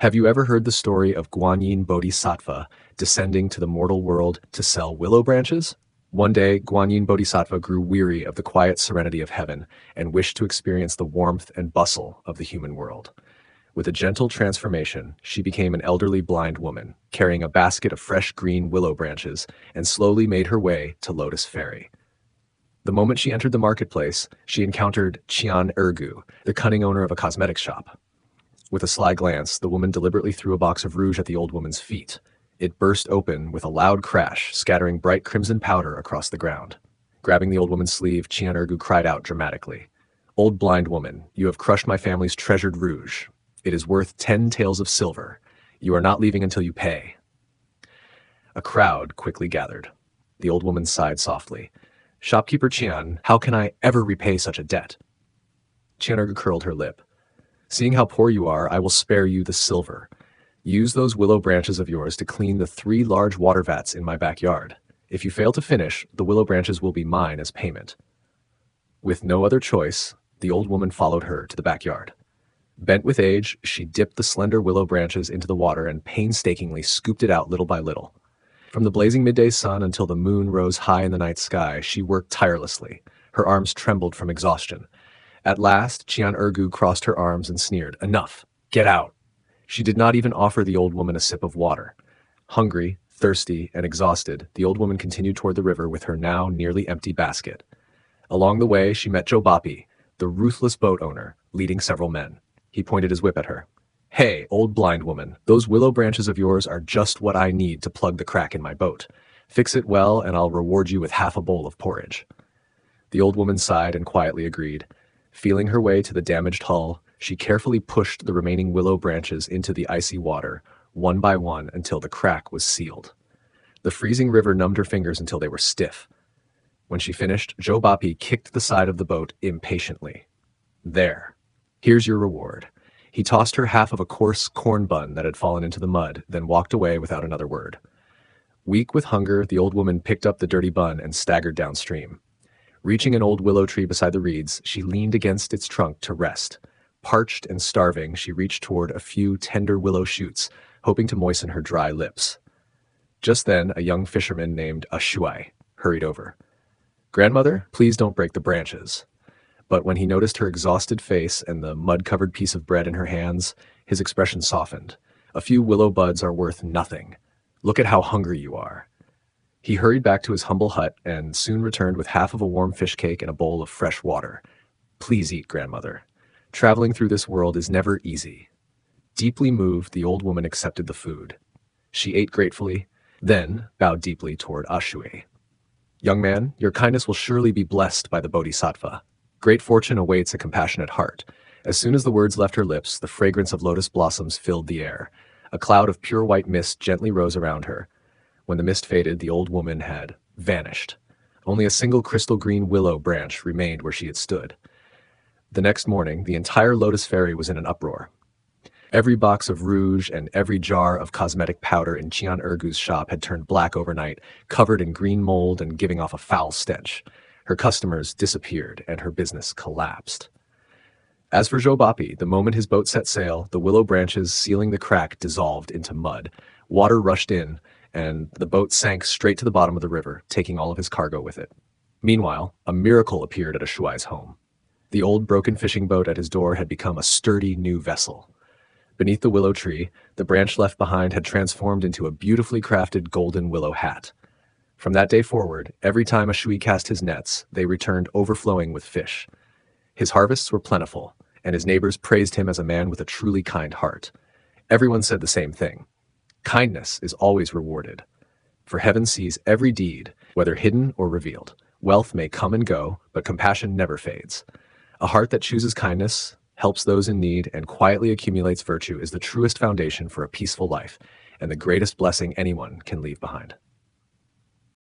Have you ever heard the story of Guanyin Bodhisattva descending to the mortal world to sell willow branches? One day, Guanyin Bodhisattva grew weary of the quiet serenity of heaven and wished to experience the warmth and bustle of the human world. With a gentle transformation, she became an elderly blind woman, carrying a basket of fresh green willow branches, and slowly made her way to Lotus Ferry. The moment she entered the marketplace, she encountered Qian Ergu, the cunning owner of a cosmetics shop. With a sly glance, the woman deliberately threw a box of rouge at the old woman's feet. It burst open with a loud crash, scattering bright crimson powder across the ground. Grabbing the old woman's sleeve, Qian Ergu cried out dramatically, "Old blind woman, you have crushed my family's treasured rouge. It is worth 10 taels of silver. You are not leaving until you pay." A crowd quickly gathered. The old woman sighed softly. "Shopkeeper Qian, how can I ever repay such a debt?" Qian Ergu curled her lip. "Seeing how poor you are, I will spare you the silver. Use those willow branches of yours to clean the 3 large water vats in my backyard. If you fail to finish, the willow branches will be mine as payment." With no other choice, the old woman followed her to the backyard. Bent with age, she dipped the slender willow branches into the water and painstakingly scooped it out little by little. From the blazing midday sun until the moon rose high in the night sky, she worked tirelessly. Her arms trembled from exhaustion. At last, Qian Ergu crossed her arms and sneered, "Enough! Get out!" She did not even offer the old woman a sip of water. Hungry, thirsty, and exhausted, the old woman continued toward the river with her now nearly empty basket. Along the way, she met Joe Boppy, the ruthless boat owner, leading several men. He pointed his whip at her. "Hey, old blind woman, those willow branches of yours are just what I need to plug the crack in my boat. Fix it well, and I'll reward you with half a bowl of porridge." The old woman sighed and quietly agreed. Feeling her way to the damaged hull, she carefully pushed the remaining willow branches into the icy water, one by one, until the crack was sealed. The freezing river numbed her fingers until they were stiff. When she finished, Joe Boppy kicked the side of the boat impatiently. "There. Here's your reward." He tossed her half of a coarse corn bun that had fallen into the mud, then walked away without another word. Weak with hunger, the old woman picked up the dirty bun and staggered downstream. Reaching an old willow tree beside the reeds, she leaned against its trunk to rest. Parched and starving, she reached toward a few tender willow shoots, hoping to moisten her dry lips. Just then, a young fisherman named Shuai hurried over. "Grandmother, please don't break the branches." But when he noticed her exhausted face and the mud-covered piece of bread in her hands, his expression softened. "A few willow buds are worth nothing. Look at how hungry you are." He hurried back to his humble hut and soon returned with half of a warm fish cake and a bowl of fresh water. "Please eat, grandmother. Traveling through this world is never easy." Deeply moved, the old woman accepted the food. She ate gratefully, then bowed deeply toward Shuai. "Young man, your kindness will surely be blessed by the Bodhisattva. Great fortune awaits a compassionate heart." As soon as the words left her lips, the fragrance of lotus blossoms filled the air. A cloud of pure white mist gently rose around her. When the mist faded, the old woman had vanished. Only a single crystal green willow branch remained where she had stood. The next morning, the entire Lotus Ferry was in an uproar. Every box of rouge and every jar of cosmetic powder in Qian Ergu's shop had turned black overnight, covered in green mold and giving off a foul stench. Her customers disappeared, and her business collapsed. As for Joe Boppy, the moment his boat set sail, the willow branches sealing the crack dissolved into mud. Water rushed in, and the boat sank straight to the bottom of the river, taking all of his cargo with it. Meanwhile, a miracle appeared at Shuai's home. The old broken fishing boat at his door had become a sturdy new vessel. Beneath the willow tree, the branch left behind had transformed into a beautifully crafted golden willow hat. From that day forward, every time Shuai cast his nets, they returned overflowing with fish. His harvests were plentiful, and his neighbors praised him as a man with a truly kind heart. Everyone said the same thing. Kindness is always rewarded. For heaven sees every deed, whether hidden or revealed. Wealth may come and go, but compassion never fades. A heart that chooses kindness, helps those in need, and quietly accumulates virtue is the truest foundation for a peaceful life, and the greatest blessing anyone can leave behind.